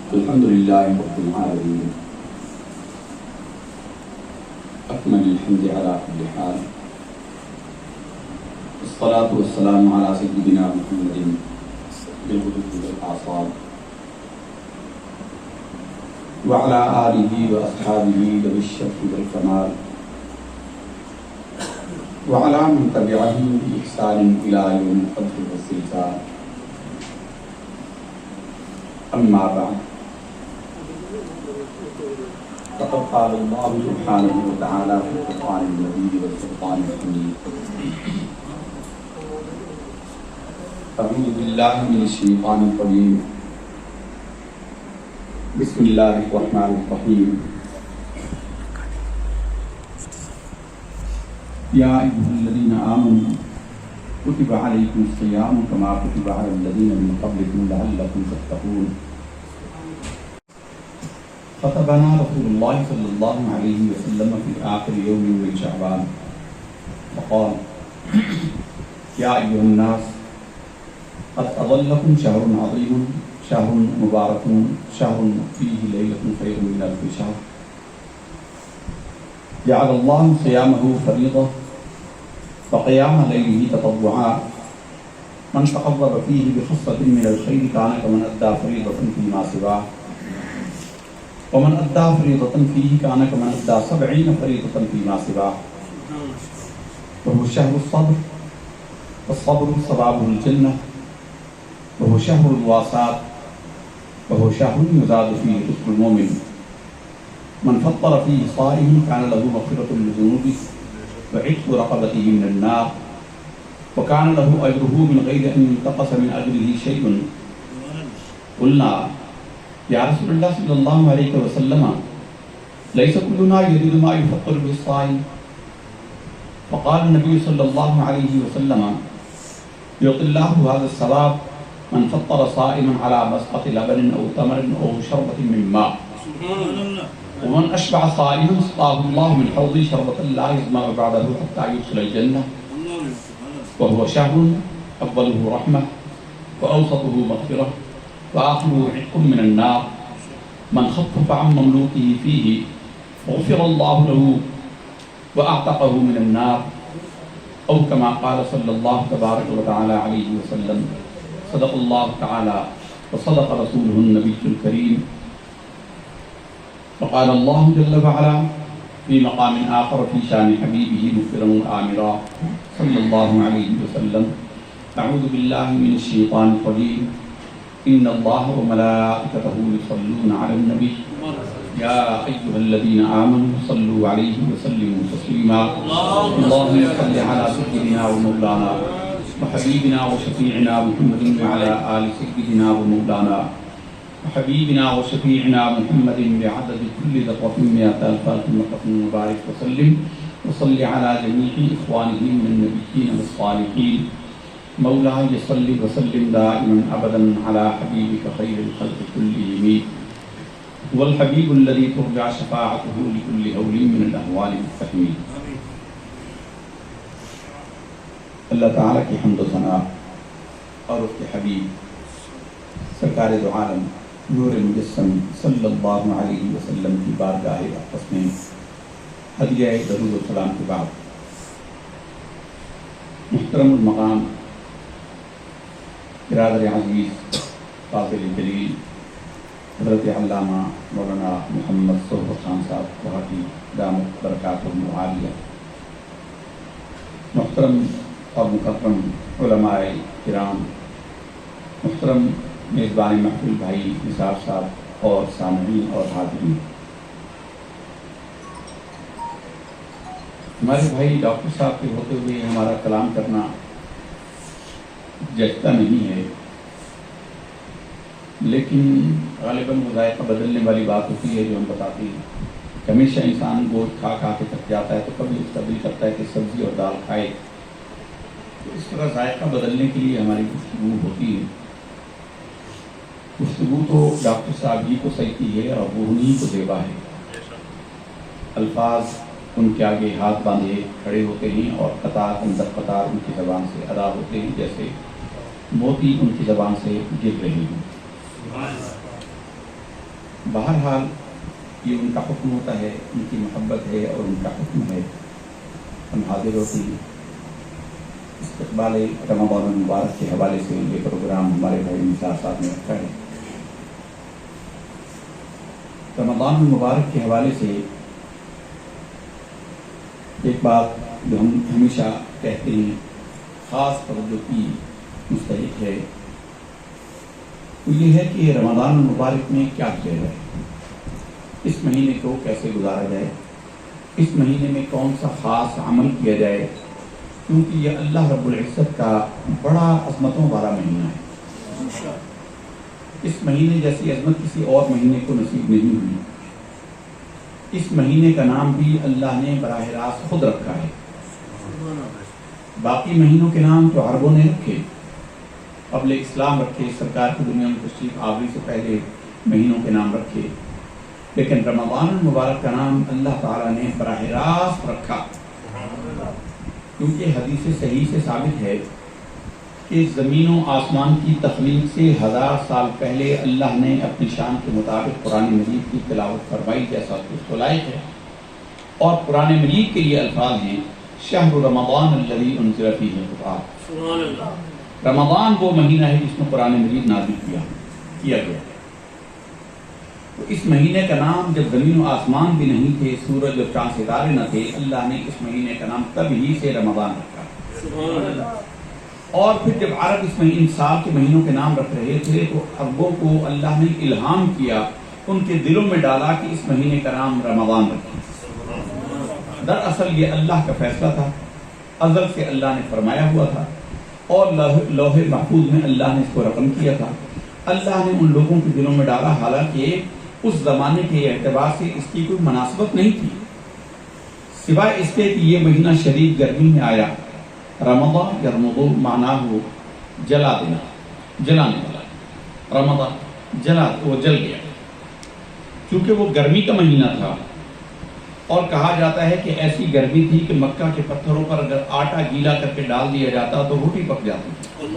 الحمد لله رب العالمين أكمل الحمد على كل حال والصلاة والسلام على سيدنا محمد بالغدو والآصال وعلى آله وأصحابه ذوي الشرف والكمال وعلى من تبعهم بإحسان إلى يوم القدر والسلطان. أما بعد فقد قال الله سبحانه وتعالى في القرآن المجيد والفرقان الحميد: أعوذ بالله من الشيطان الرجيم، بسم الله الرحمن الرحيم. يا أيها الذين آمنوا كتب عليكم الصيام كما كتب على الذين من قبلكم لعلكم تتقون. خطبنا رسول الله صلى الله عليه وسلم في آخر يوم من شعبان فقال: يا أيها الناس قد أظلكم شهر عظيم، شهر مبارك، شهر فيه ليلة خير من ألف شهر، جعل الله صيامه فريضة وقيام ليله تطوعا، من تقرب فيه بخصلة من الخير كان كمن أدى فريضة فيما سواه، ومن أدى فريضة فيه كان كمن أدى 70 فريضة فيما سواه. وهو شهر الصبر، والصبر ثوابه الجنة، وهو شهر الواسات، وهو شهر يزاد فيه رزق المؤمن. من فطر فيه صائم كان له مغفرة لذنوبه وعتق رقبته من النار، وكان له أجره من غير أن ينتقص من أجره شيء. قلنا: يا رسول الله صلى الله عليه وسلم، ليس كلنا يريد ما يفطر به الصائم. فقال النبي صلى الله عليه وسلم: يعطي الله هذا الثواب من فطر صائما على مسقط لبن أو تمر أو شربة من ماء، ومن أشبع صائما سقاه الله من حوض شربة لا يظمأ بعده حتى يدخل الجنة. وهو شهر أوله رحمة وأوسطه مغفرة وآخره عتق من النار. من خفف عن مملوكه فيه غفر الله له وأعتقه من النار، أو كما قال صلى الله تبارك وتعالى عليه وسلم: صدق الله تعالى وصدق رسوله النبي الكريم. وقال الله جل وعلا في مقام آخر في شان حبيبه مخبرا آمرا صلى الله عليه وسلم: أعوذ بالله من الشيطان الرجيم، إن الله وملائكته يصلون على النبي يا أيها الذين آمنوا صلوا عليه وسلموا تسليما. اللهم صل على سيدنا ومولانا وحبيبنا وشفيعنا محمد وعلى آل سيدنا ومولانا وحبيبنا وشفيعنا محمد بعدد كل ذرة 100,000 مرة وبارك وسلم وصل على جميع إخوانه من النبيين والصالحين. مولاي صل وسلم دائما أبدا على حبيبك خير الخلق كلهم، هو الحبيب الذي ترجى شفاعته لكل هول من الأهوال مستحمي. اللہ تعالیٰ کی حمد و ثنا اور اس کے حبیب سرکار دو عالم نور مجسم صلی اللہ علیہ وسلم کی بارگاہ اقدس میں ہدیہ درود و سلام کے بعد، محترم المقام برادر عزیز فاضل جلیل حضرت علامہ مولانا محمد صحبت خان صاحب کوہاٹی دامت برکاتہ عالیہ، محترم اور مکرم علماء کرام، محترم میزبان محفل بھائی نثار صاحب اور سامعین اور حاضرین، ہمارے بھائی ڈاکٹر صاحب کے ہوتے ہوئے ہمارا کلام کرنا جچتا نہیں ہے، لیکن غالباً وہ ذائقہ بدلنے والی بات ہوتی ہے جو ہم بتاتے ہیں کہ ہمیشہ انسان گوشت کھا کھا کے تھک جاتا ہے تو کبھی اس کا دل کرتا ہے کہ سبزی اور دال کھائے. تو اس طرح ذائقہ بدلنے کے لیے ہماری گفتگو ہوتی ہے. گفتگو تو ڈاکٹر صاحب ہی کو صحیح کی ہے اور وہ انہیں کو دیوا ہے. الفاظ ان کے آگے ہاتھ باندھے کھڑے ہوتے ہیں اور قطار اندر قطار ان کی زبان سے ادا ہوتے ہیں جیسے موتی ان کی زبان سے گر رہے ہیں. بہرحال یہ ان کا حکم ہوتا ہے، ان کی محبت ہے اور ان کا حکم ہے. ہم حاضر ہوتے ہیں استقبال رمضان المبارک کے حوالے سے. یہ پروگرام ہمارے بھائی نثار صاحب نے رکھا ہے. رمضان المبارک کے حوالے سے ایک بات جو ہم ہمیشہ کہتے ہیں، خاص توجہ کی مستحق ہے، وہ یہ ہے کہ رمضان المبارک میں کیا کیا جائے، اس مہینے کو کیسے گزارا جائے، اس مہینے میں کون سا خاص عمل کیا جائے، کیونکہ یہ اللہ رب العزت کا بڑا عظمتوں والا مہینہ ہے. اس مہینے جیسی عظمت کسی اور مہینے کو نصیب نہیں ہوئی. اس مہینے کا نام بھی اللہ نے براہ راست خود رکھا ہے. باقی مہینوں کے نام تو عربوں نے رکھے، قبل اسلام رکھے، سرکار کی دنیا میں تشریف آوری سے پہلے مہینوں کے نام رکھے، لیکن رمضان المبارک کا نام اللہ تعالیٰ نے براہ راست رکھا، کیونکہ حدیث صحیح سے ثابت ہے کہ زمین و آسمان کی تخلیق سے 1000 سال پہلے اللہ نے اپنی شان کے مطابق قرآن مجید کی تلاوت فرمائی، جیسا اس کو لائق ہے. اور قرآن مجید کے یہ الفاظ ہیں، شہر رمضان الذی انزل فیہ القرآن. رمضان وہ مہینہ ہے جس میں قرآن مجید نازل کیا گیا. تو اس مہینے کا نام جب زمین و آسمان بھی نہیں تھے، سورج اور چاند ستارے نہ تھے، اللہ نے اس مہینے کا نام تب ہی سے رمضان رکھا. اور پھر جب عرب اس مہینے سال کے مہینوں کے نام رکھ رہے تھے تو عربوں کو اللہ نے الہام کیا، ان کے دلوں میں ڈالا کہ اس مہینے کا نام رمضان رکھیں. دراصل یہ اللہ کا فیصلہ تھا، ازل سے اللہ نے فرمایا ہوا تھا، اور لوح محفوظ میں اللہ نے اس کو رقم کیا تھا. اللہ نے ان لوگوں کے دلوں میں ڈالا، حالانکہ اس زمانے کے اعتبار سے اس کی کوئی مناسبت نہیں تھی، سوائے اس کے کہ یہ مہینہ شدید گرمی میں آیا. رمضان یرمض معناہ جلا دینا، جلانے والا. رمضان وہ جل گیا، چونکہ وہ گرمی کا مہینہ تھا. اور کہا جاتا ہے کہ ایسی گرمی تھی کہ مکہ کے پتھروں پر اگر آٹا گیلا کر کے ڈال دیا جاتا تو روٹی پک جاتی تھی.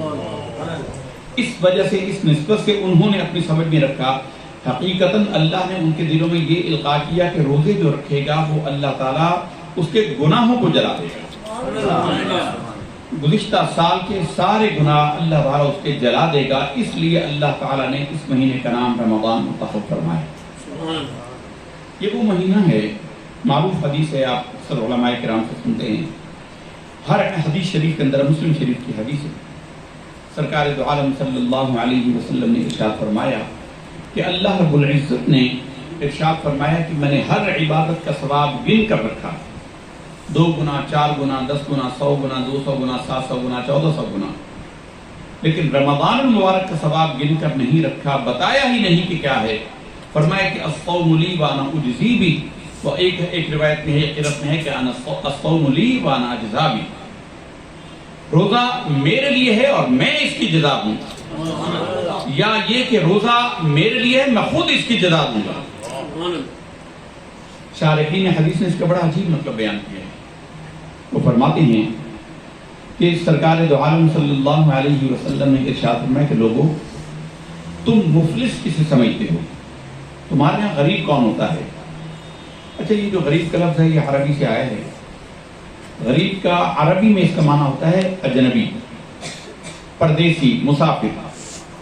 اس وجہ سے اس نسبت سے انہوں نے اپنی سمجھ میں رکھا، حقیقتاً اللہ نے ان کے دلوں میں یہ القاء کیا کہ روزے جو رکھے گا وہ اللہ تعالیٰ اس کے گناہوں کو جلا دے گا. گزشتہ سال کے سارے گناہ اللہ تعالیٰ اس کے جلا دے گا، اس لیے اللہ تعالیٰ نے اس مہینے کا نام رمضان منتخب فرمایا. یہ وہ مہینہ ہے، معروف حدیث ہے، آپ اکثر علماء کرام سے سنتے ہیں. ہر حدیث شریف کے اندر، مسلم شریف کی حدیث ہے، سرکار دو عالم صلی اللہ علیہ وسلم نے ارشاد فرمایا کہ اللہ رب العزت نے ارشاد فرمایا کہ میں نے ہر عبادت کا ثواب گن کر رکھا، 2 گنا، 4 گنا، 10 گنا، 100 گنا، 200 گنا، 700 گنا، 1400 گنا، لیکن رمضان المبارک کا ثواب گن کر نہیں رکھا، بتایا ہی نہیں کہ کیا ہے. فرمایا کہ الصوم لی وانا اجزی بھی، تو ایک روایت میں ہے، قرأت میں ہے کہ الصوم لی وانا اجزا بھی، روزہ میرے لیے ہے اور میں اس کی جزا دوں گا، یا یہ کہ روزہ میرے لیے ہے، میں خود اس کی جزا دوں گا. شارحین حدیث نے اس کا بڑا عجیب مطلب بیان کیا ہے. وہ فرماتے ہیں کہ سرکار دو عالم صلی اللہ علیہ وسلم نے ارشاد فرمایا کہ لوگوں، تم مفلس کسے سمجھتے ہو؟ تمہارے یہاں غریب کون ہوتا ہے؟ اچھا، یہ جو غریب کا لفظ ہے یہ عربی سے آیا ہے. غریب کا عربی میں اس کا معنی ہوتا ہے اجنبی، پردیسی، مسافر،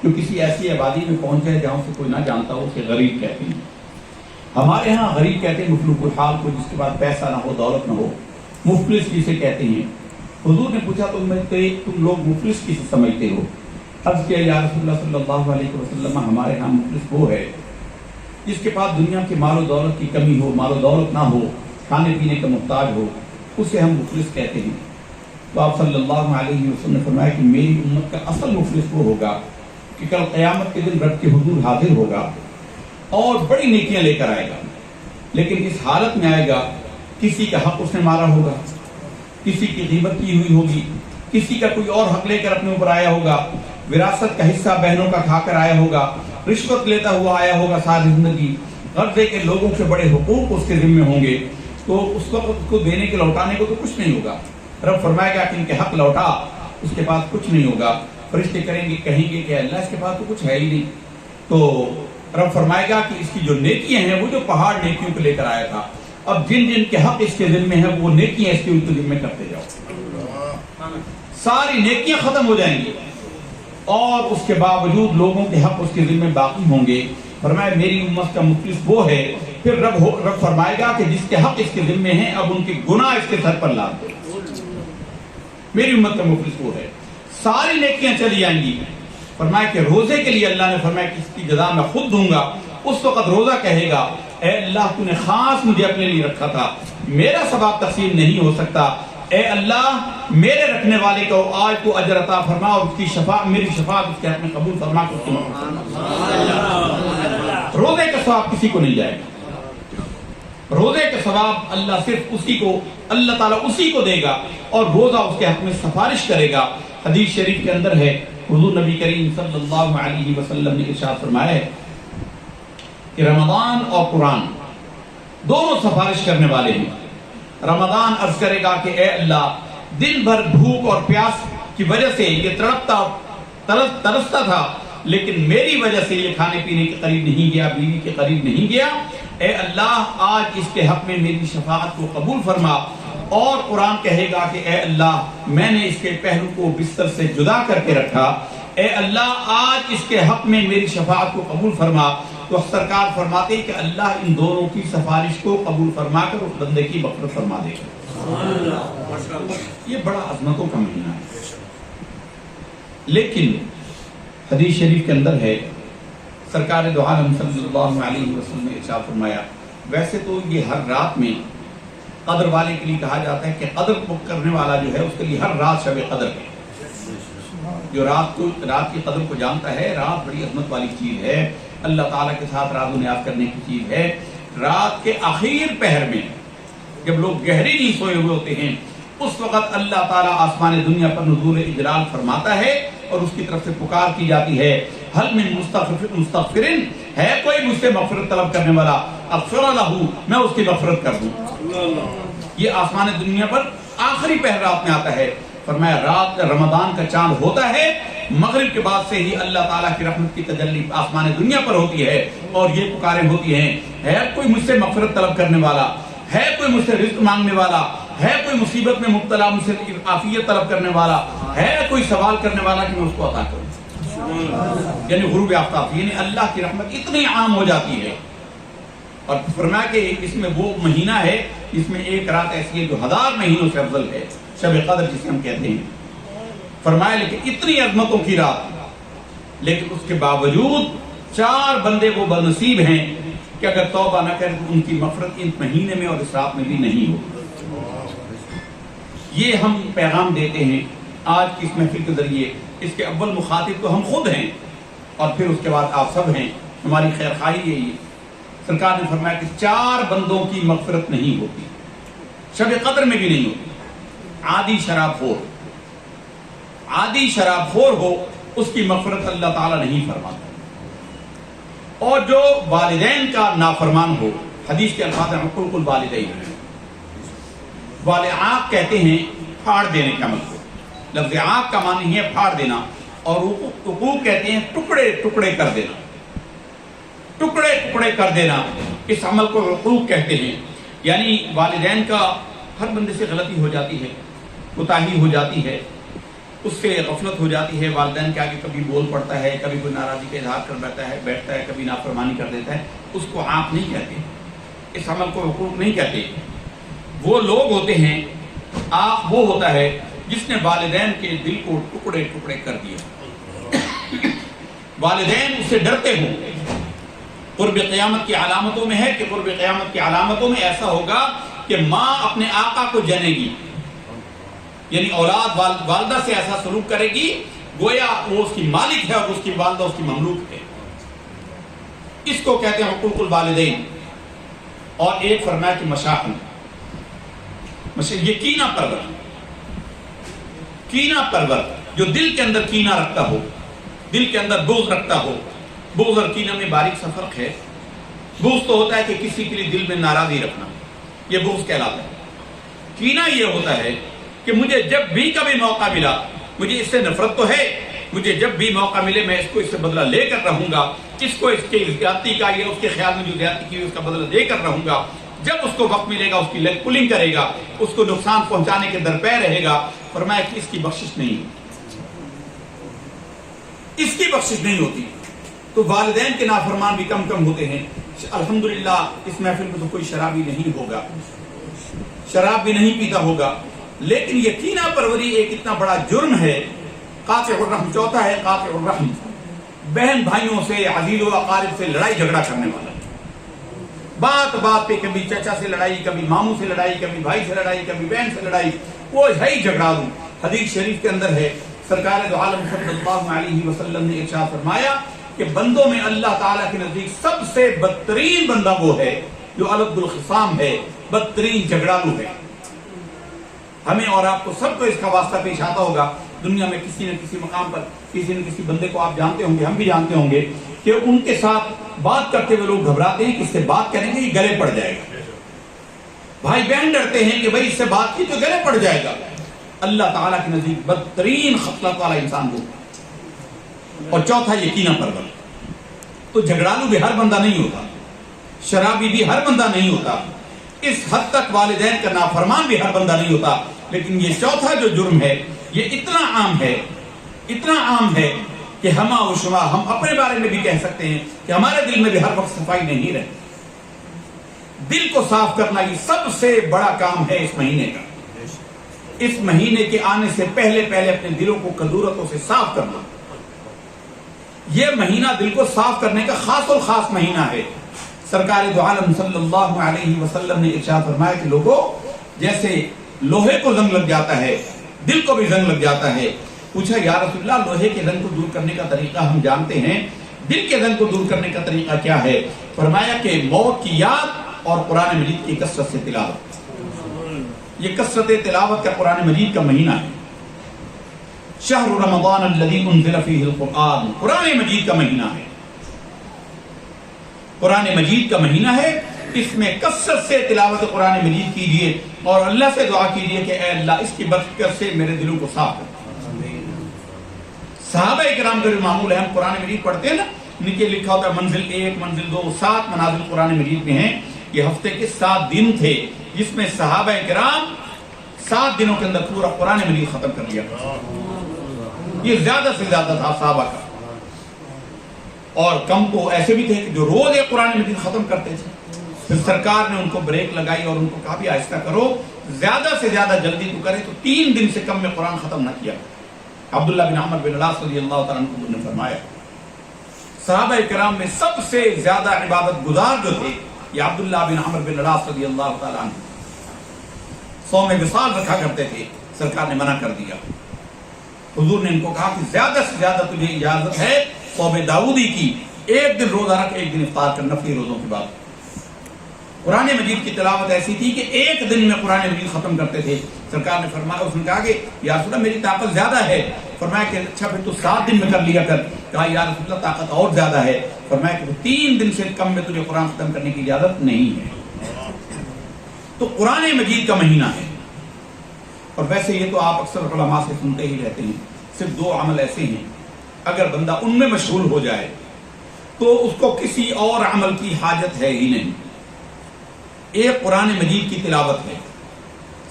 جو کسی ایسی آبادی میں پہنچ جائے جہاں سے کوئی نہ جانتا ہو، اسے غریب کہتے ہیں. ہمارے ہاں غریب کہتے ہیں مفلوق الحال کو، جس کے پاس پیسہ نہ ہو، دولت نہ ہو. مفلس جسے کہتے ہیں. حضور نے پوچھا تم لوگ مفلس کسے سمجھتے ہو؟ عرض کیا یا رسول اللہ صلی اللہ علیہ وسلم، ہمارے ہاں مفلس وہ ہے جس کے پاس دنیا کے مال و دولت کی کمی ہو، مال و دولت نہ ہو، کھانے پینے کا محتاج ہو، اسے ہم مفلس کہتے ہیں. تو آپ صلی اللہ علیہ وسلم نے فرمایا کہ میری امت کا اصل مفلس وہ ہوگا کہ کل قیامت کے دن رب کے حضور حاضر ہوگا اور بڑی نیکیاں لے کر آئے گا، لیکن اس حالت میں آئے گا کسی کا حق اس نے مارا ہوگا، کسی کی غیبت کی ہوئی ہوگی، کسی کا کوئی اور حق لے کر اپنے اوپر آیا ہوگا، وراثت کا حصہ بہنوں کا کھا کر آیا ہوگا، رشوت لیتا ہوا آیا ہوگا ساری زندگی، غرضے کے لوگوں سے بڑے حقوق اس کے ذمہ ہوں گے، تو اس وقت کو دینے کے لوٹانے کو تو کچھ نہیں ہوگا. رب فرمائے گا کہ ان کے حق لوٹا، اس کے پاس کچھ نہیں ہوگا. فرشتے کہیں گے کہ اللہ اس کے پاس تو کچھ ہے ہی نہیں. تو رب فرمائے گا کہ اس کی جو نیکیاں ہیں وہ جو پہاڑ نیکیوں کو لے کر آیا تھا، اب جن جن کے حق اس کے ذمے ہیں وہ نیکیاں اس کے ان کے ذمے کرتے جاؤ، ساری نیکیاں ختم ہو جائیں گی اور اس کے باوجود لوگوں کے حق اس کے ذمے باقی ہوں گے۔ فرمایا میری امت کا مفلس وہ ہے، پھر رب فرمائے گا کہ جس کے حق اس کے ذمے ہیں اب ان کے گناہ اس کے سر پر لاد دو۔ میری امت کا مفلس وہ ہے، ساری نیکیاں چلی جائیں گی۔ فرمایا کہ روزے کے لیے اللہ نے فرمایا کہ اس کی جزا میں خود دوں گا۔ اس وقت روزہ کہے گا اے اللہ تو نے خاص مجھے اپنے لیے رکھا تھا، میرا ثواب تقسیم نہیں ہو سکتا، اے اللہ میرے رکھنے والے کو آج تو اجر عطا فرما اور اس کی شفاعت میری شفاعت اس کے حق میں قبول فرما کر تم۔ روزے کا ثواب کسی کو نہیں جائے گا، روزے کا ثواب اللہ صرف اسی کو، اللہ تعالیٰ اسی کو دے گا اور روزہ اس کے حق میں سفارش کرے گا۔ حدیث شریف کے اندر ہے، حضور نبی کریم صلی اللہ علیہ وسلم نے ارشاد فرمایا ہے کہ رمضان اور قرآن دونوں سفارش کرنے والے ہیں۔ رمضان عرض کرے گا کہ اے اللہ دن بھر بھوک اور پیاس کی وجہ سے یہ ترستا تھا، لیکن میری وجہ سے یہ کھانے پینے کے قریب نہیں گیا، بیوی کے قریب نہیں گیا، اے اللہ آج اس کے حق میں میری شفاعت کو قبول فرما۔ اور قرآن کہے گا کہ اے اللہ میں نے اس کے پہلو کو بستر سے جدا کر کے رکھا، اے اللہ آج اس کے حق میں میری شفاعت کو قبول فرما۔ تو سرکار فرماتے ہیں کہ اللہ ان دونوں کی سفارش کو قبول فرما کر اس بندے کی مغفرت فرما دے گا۔ یہ بڑا عظمتوں کا مہینہ ہے، لیکن حدیث شریف کے اندر ہے، سرکار دو عالم صلی اللہ علیہ وسلم نے ارشاد فرمایا ویسے تو یہ ہر رات میں قدر والے کے لیے کہا جاتا ہے کہ قدر کرنے والا جو ہے اس کے لیے ہر رات شب قدر ہے۔ جو رات کی قدر کو جانتا ہے، رات بڑی عظمت والی چیز ہے، اللہ تعالیٰ کے ساتھ راز و نیاز کرنے کی چیز ہے۔ رات کے آخر پہر میں جب لوگ گہری نیند سوئے ہوئے ہوتے ہیں، اس وقت اللہ تعالیٰ آسمان دنیا پر نزول اجلال فرماتا ہے اور اس کی طرف سے پکار کی جاتی ہے، حل من مستغفرن، ہے کوئی مجھ سے مغفرت طلب کرنے والا، اغفر لہ، میں اس کی مغفرت کر دوں۔ یہ آسمان دنیا پر آخری پہر رات میں آتا ہے۔ فرمایا رات رمضان کا چاند ہوتا ہے، مغرب کے بعد سے ہی اللہ تعالیٰ کی رحمت کی تجلی آسمان دنیا پر ہوتی ہے اور یہ پکاریں ہوتی ہیں، ہے کوئی مجھ سے مغفرت طلب کرنے والا، ہے کوئی مجھ سے رزق مانگنے والا، ہے کوئی مصیبت میں مبتلا مجھ سے عافیت طلب کرنے والا، ہے کوئی سوال کرنے والا کہ میں اس کو عطا کروں۔ یعنی غروب آفتاب، یعنی اللہ کی رحمت اتنی عام ہو جاتی ہے۔ اور فرمایا کہ اس میں وہ مہینہ ہے جس میں ایک رات ایسی ہے جو 1000 مہینوں سے افضل ہے، شب قدر جسے ہم کہتے ہیں۔ فرمایا لیکن اتنی عظمتوں کی رات، لیکن اس کے باوجود 4 بندے وہ بنصیب ہیں کہ اگر توبہ نہ کریں تو ان کی مغفرت اس مہینے میں اور اس رات میں بھی نہیں ہوگی۔ یہ ہم پیغام دیتے ہیں آج کی اس محفل کے ذریعے۔ اس کے اول مخاطب تو ہم خود ہیں اور پھر اس کے بعد آپ سب ہیں، ہماری خیر خواہی یہی ہے۔ سرکار نے فرمایا کہ 4 بندوں کی مغفرت نہیں ہوتی، شب قدر میں بھی نہیں ہوتی۔ عادی شراب خور ہو اس کی مغفرت اللہ تعالیٰ نہیں فرماتا، اور جو والدین کا نافرمان ہو، حدیث کے الفاظ ہیں حقوق الوالدین، والعاق کہتے ہیں پھاڑ دینے کے عمل کو، لفظ عاق کا معنی ہے پھاڑ دینا، اور حقوق کہتے ہیں ٹکڑے ٹکڑے کر دینا، ٹکڑے ٹکڑے کر دینا، اس عمل کو حقوق کہتے ہیں۔ یعنی والدین کا ہر بندے سے غلطی ہو جاتی ہے، کوتاہی ہو جاتی ہے، اس سے غفلت ہو جاتی ہے، والدین کے آگے کبھی بول پڑتا ہے، کبھی کوئی ناراضی کا اظہار کر بیٹھتا ہے، کبھی نافرمانی کر دیتا ہے، اس کو عاق نہیں کہتے، اس عمل کو حقوق نہیں کہتے۔ وہ لوگ ہوتے ہیں، عاق وہ ہوتا ہے جس نے والدین کے دل کو ٹکڑے ٹکڑے کر دیا، والدین اس سے ڈرتے ہوں۔ قرب قیامت کی علامتوں میں ہے کہ قرب قیامت کی علامتوں میں ایسا ہوگا کہ ماں اپنے آقا کو جنے گی، یعنی اولاد والدہ سے ایسا سلوک کرے گی گویا وہ اس کی مالک ہے اور اس کی والدہ اس کی مملوک ہے۔ اس کو کہتے ہیں حقوق الوالدین۔ اور ایک فرمایا کہ مشاحن، یہ کینہ پرور، جو دل کے اندر کینہ رکھتا ہو، دل کے اندر بغض رکھتا ہو۔ بغض اور کینہ میں باریک سا فرق ہے۔ بغض تو ہوتا ہے کہ کسی کے لیے دل میں ناراضی رکھنا، یہ بغض کہلاتا ہے۔ کینہ یہ ہوتا ہے کہ مجھے جب بھی کبھی موقع ملا، مجھے اس سے نفرت تو ہے مجھے جب بھی موقع ملے میں اس کو اس سے بدلہ لے کر رہوں گا، اس کو اس کے زیادتی کا یا اس کے خیال میں جو زیادتی کی اس کا بدلہ دے کر رہوں گا۔ جب اس کو وقت ملے گا اس کی لیگ پولنگ کرے گا، اس کو نقصان پہنچانے کے درپے رہے گا، فرمایا کہ اس کی بخشش نہیں ہوتی، اس کی بخشش نہیں ہوتی۔ تو والدین کے نافرمان بھی کم کم ہوتے ہیں۔ الحمدللہ اس محفل میں تو کوئی شرابی نہیں ہوگا، شراب بھی نہیں پیتا ہوگا، لیکن یقینہ پروری ایک اتنا بڑا جرم ہے۔ قاطع الرحم چوتھا ہے، قاطع الرحم، بہن بھائیوں سے، عزیز و اقارب سے لڑائی جھگڑا کرنے والا، بات بات پہ کبھی چچا سے لڑائی، کبھی ماموں سے لڑائی، کبھی بھائی سے لڑائی، کبھی بہن سے لڑائی، وہ ہے ہی جھگڑالو۔ حدیث شریف کے اندر ہے، سرکار دو عالم صلی اللہ علیہ وسلم نے ارشاد فرمایا کہ بندوں میں اللہ تعالیٰ کے نزدیک سب سے بدترین بندہ وہ ہے جو الد الخصام ہے، بدترین جھگڑالو ہے۔ ہمیں اور آپ کو سب کو اس کا واسطہ پیش آتا ہوگا۔ دنیا میں کسی نہ کسی مقام پر کسی نہ کسی بندے کو آپ جانتے ہوں گے، ہم بھی جانتے ہوں گے کہ ان کے ساتھ بات کرتے ہوئے لوگ گھبراتے ہیں کہ اس سے بات کریں گے یہ گلے پڑ جائے گا، بھائی بہن ڈرتے ہیں کہ بھائی اس سے بات کی تو گلے پڑ جائے گا۔ اللہ تعالیٰ کے نزدیک بدترین خصلت والا انسان وہ۔ اور چوتھا یقیناً پرور، تو جھگڑالو بھی ہر بندہ نہیں ہوتا، شرابی بھی ہر بندہ نہیں ہوتا، اس حد تک والدین کا نافرمان بھی ہر بندہ نہیں ہوتا، لیکن یہ چوتھا جو جرم ہے یہ اتنا عام ہے، اتنا عام ہے کہ ہما و شما ہم اپنے بارے میں بھی کہہ سکتے ہیں کہ ہمارے دل میں بھی ہر وقت صفائی نہیں رہتی۔ دل کو صاف کرنا یہ سب سے بڑا کام ہے اس مہینے کا۔ اس مہینے کے آنے سے پہلے پہلے اپنے دلوں کو کدورتوں سے صاف کرنا، یہ مہینہ دل کو صاف کرنے کا خاص اور خاص مہینہ ہے۔ سرکار دو عالم صلی اللہ علیہ وسلم نے ارشاد فرمایا کہ لوگوں، جیسے لوہے کو زنگ لگ جاتا ہے دل کو بھی زنگ لگ جاتا ہے۔ پوچھا یا رسول اللہ لوہے کے زنگ کو دور کرنے کا طریقہ ہم جانتے ہیں، دل کے زنگ کو دور کرنے کا طریقہ کیا ہے؟ فرمایا کہ موت کی یاد اور قرآن مجید کی کثرت سے تلاوت۔ یہ کثرت تلاوت کا قرآن مجید کا مہینہ ہے۔ شہر رمضان الذی انزل فیہ القرآن، قرآن مجید کا مہینہ ہے، قرآن مجید کا مہینہ ہے۔ اس میں کثرت سے تلاوت قرآن مجید کیجئے اور اللہ سے دعا کیجئے کہ اے اللہ اس کی برکت سے میرے دلوں کو صاف کر۔ صحابہ کرام کا جو معمول ہے، ہم قرآن مجید پڑھتے ہیں نا، نیچے لکھا ہوتا ہے منزل 1 منزل 2 7 منازل قرآن مجید میں ہیں۔ یہ ہفتے کے 7 دن تھے جس میں صحابہ کرام 7 دنوں کے اندر پورا قرآن مجید ختم کر لیا۔ یہ زیادہ سے زیادہ تھا صحابہ کا، اور کم تو ایسے بھی تھے کہ جو روز ایک قرآن مجید ختم کرتے تھے۔ پھر سرکار نے ان کو بریک لگائی اور ان کو کہا بھی آہستہ کرو، زیادہ سے زیادہ جلدی تو کرے، تو 3 دن سے کم میں قرآن ختم نہ کیا۔ عبداللہ بن عمر بن العاص رضی اللہ تعالیٰ عنہ نے فرمایا صحابہ کرام میں سب سے زیادہ عبادت گزار جو تھے یہ عبداللہ بن عمر بن العاص رضی اللہ تعالیٰ عنہ۔ صوم وصال رکھا کرتے تھے، سرکار نے منع کر دیا۔ حضور نے ان کو کہا کہ زیادہ سے زیادہ تجھے اجازت ہے صوم داؤدی کی، 1 دن روزہ رکھ 1 دن افطار کر، نفلی روزوں کے بعد۔ قرآن مجید کی تلاوت ایسی تھی کہ 1 دن میں قرآن مجید ختم کرتے تھے۔ سرکار نے فرمایا، اس نے کہا کہ یا رسول اللہ میری طاقت زیادہ ہے۔ فرمایا کہ اچھا پھر تو 7 دن میں کر لیا کر۔ کہا یا رسول اللہ طاقت اور زیادہ ہے۔ فرمایا کہ 3 دن سے کم میں تجھے قرآن ختم کرنے کی اجازت نہیں ہے۔ تو قرآن مجید کا مہینہ ہے، اور ویسے یہ تو آپ اکثر علماء سے سنتے ہی رہتے ہیں، صرف 2 عمل ایسے ہیں اگر بندہ ان میں مشغول ہو جائے تو اس کو کسی اور عمل کی حاجت ہے ہی نہیں۔ ایک قرآن مجید کی تلاوت ہے۔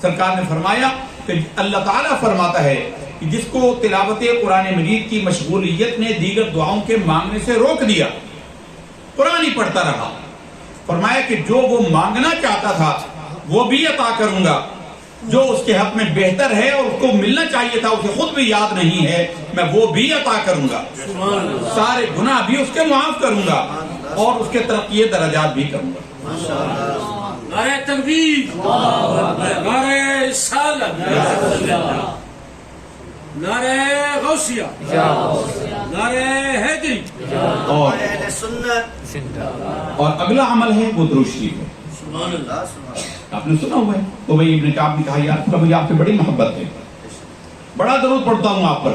سرکار نے فرمایا کہ اللہ تعالیٰ فرماتا ہے کہ جس کو تلاوت قرآن مجید کی مشغولیت نے دیگر دعاؤں کے مانگنے سے روک دیا، قرآن ہی پڑھتا رہا، فرمایا کہ جو وہ مانگنا چاہتا تھا وہ بھی عطا کروں گا، جو اس کے حق میں بہتر ہے اور اس کو ملنا چاہیے تھا اسے خود بھی یاد نہیں ہے، میں وہ بھی عطا کروں گا، سارے گناہ بھی اس کے معاف کروں گا اور اس کے ترقی درجات بھی کروں گا۔ نعرہ تکبیر، نعرہ رسالت، نعرہ غوثیہ، نعرہ حیدری، اور اگلا عمل ہے وہ درود شریف ہے۔ آپ نے سنا ہوا ہے، تو بھائی ابن کعب نے کہا یار مجھے آپ سے بڑی محبت ہے، بڑا درود پڑھتا ہوں آپ پر،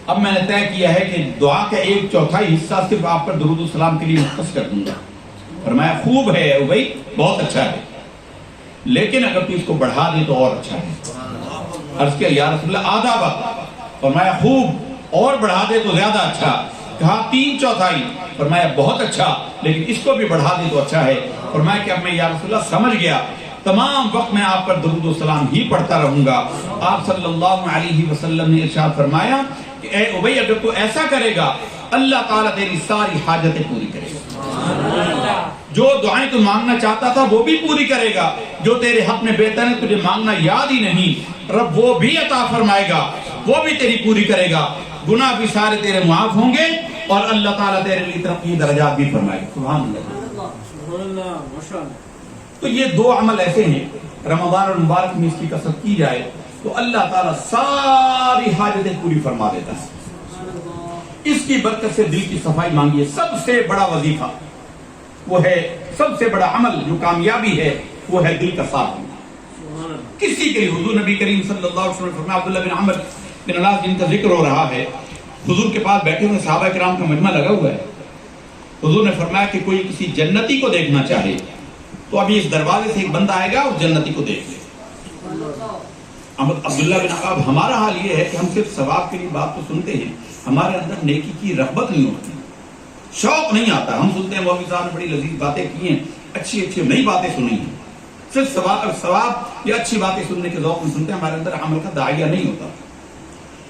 اب میں نے طے کیا ہے کہ دعا کا 1/4 حصہ صرف آپ پر درود السلام کے لیے مختص کر دوں گا۔ فرمایا خوب ہے او بھائی، بہت اچھا ہے، لیکن اگر تو اس کو بڑھا دے تو اور اچھا ہے۔ عرض کیا یا رسول اللہ آدھا وقت؟ فرمایا خوب، اور بڑھا دے تو زیادہ اچھا. کہا 3/4. فرمایا بہت اچھا، لیکن اس کو بھی بڑھا دے تو اچھا ہے. فرمایا کہ اب میں یا رسول اللہ سمجھ گیا، تمام وقت میں آپ پر درود و سلام ہی پڑھتا رہوں گا. آپ صلی اللہ علیہ وسلم نے ارشاد فرمایا کہ اے ابی اگر تو ایسا کرے گا اللہ تعالیٰ تیری ساری حاجتیں پوری کرے گا. جو دعائیں تو مانگنا چاہتا تھا وہ بھی پوری کرے گا، جو تیرے حق میں بہتر ہے تجھے مانگنا یاد ہی نہیں رب وہ بھی عطا فرمائے گا، وہ بھی تیری پوری کرے گا. گناہ بھی سارے تیرے معاف ہوں گے اور اللہ تعالیٰ تیرے لیے ترقی درجات بھی فرمائے گا. سبحان اللہ. تو یہ 2 عمل ایسے ہیں رمضان المبارک میں اس کی کثرت کی جائے تو اللہ تعالیٰ ساری حاجتیں پوری فرما دیتا ہے. اس کی برکت سے دل کی صفائی مانگیے. سب سے بڑا وظیفہ وہ ہے، سب سے بڑا عمل جو کامیابی ہے وہ ہے دل کا صاف ہونا. کسی کے لیے حضور نبی کریم صلی اللہ علیہ وسلم فرمایا، عبداللہ بن عمر بن العاص جن کا ذکر ہو رہا ہے، حضور کے پاس بیٹھے ہوئے صحابہ کرام کا مجمع لگا ہوا ہے. حضور نے فرمایا کہ کوئی کسی جنتی کو دیکھنا چاہے تو ابھی اس دروازے سے ایک بندہ آئے گا اور جنتی کو دیکھ لے. عبداللہ بن عمر، ہمارا حال یہ ہے کہ ہم صرف ثواب کے لیے بات تو سنتے ہیں، ہمارے اندر نیکی کی رغبت نہیں ہوتی، شوق نہیں آتا. ہم سنتے ہیں مولوی صاحب نے بڑی لذیذ باتیں کی ہیں، اچھی نئی باتیں سنی ہیں، صرف ثواب یا اچھی باتیں سننے کے ذوق میں سنتے ہیں، ہمارے اندر عمل کا داعیہ نہیں ہوتا.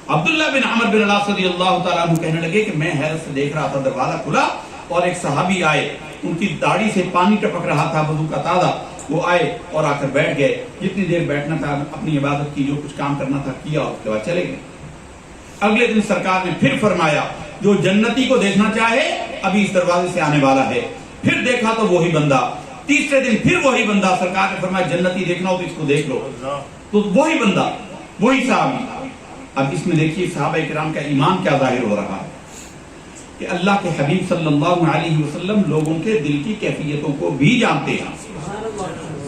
عبداللہ بن عمر بن العاص رضی اللہ تعالیٰ عنہ کہنے لگے کہ میں حیرت سے دیکھ رہا تھا، دروازہ کھلا اور ایک صحابی آئے، ان کی داڑھی سے پانی ٹپک رہا تھا وضو کا تازہ. وہ آئے اور آ کر بیٹھ گئے. جتنی دیر بیٹھنا تھا اپنی عبادت کی، جو کچھ کام کرنا تھا کیا اور اس کے بعد چلے گئے. اگلے دن سرکار نے پھر فرمایا جو جنتی کو دیکھنا چاہے ابھی اس دروازے سے آنے والا ہے. پھر دیکھا تو وہی بندہ. تیسرے دن پھر وہی بندہ. سرکار نے فرمایا جنتی دیکھنا ہو تو اس کو دیکھ لو. تو وہی بندہ، وہی صحابی. اب اس میں دیکھیے صحابہ کرام کا ایمان کیا ظاہر ہو رہا ہے کہ اللہ کے حبیب صلی اللہ علیہ وسلم لوگوں کے دل کی کیفیتوں کو بھی جانتے ہیں،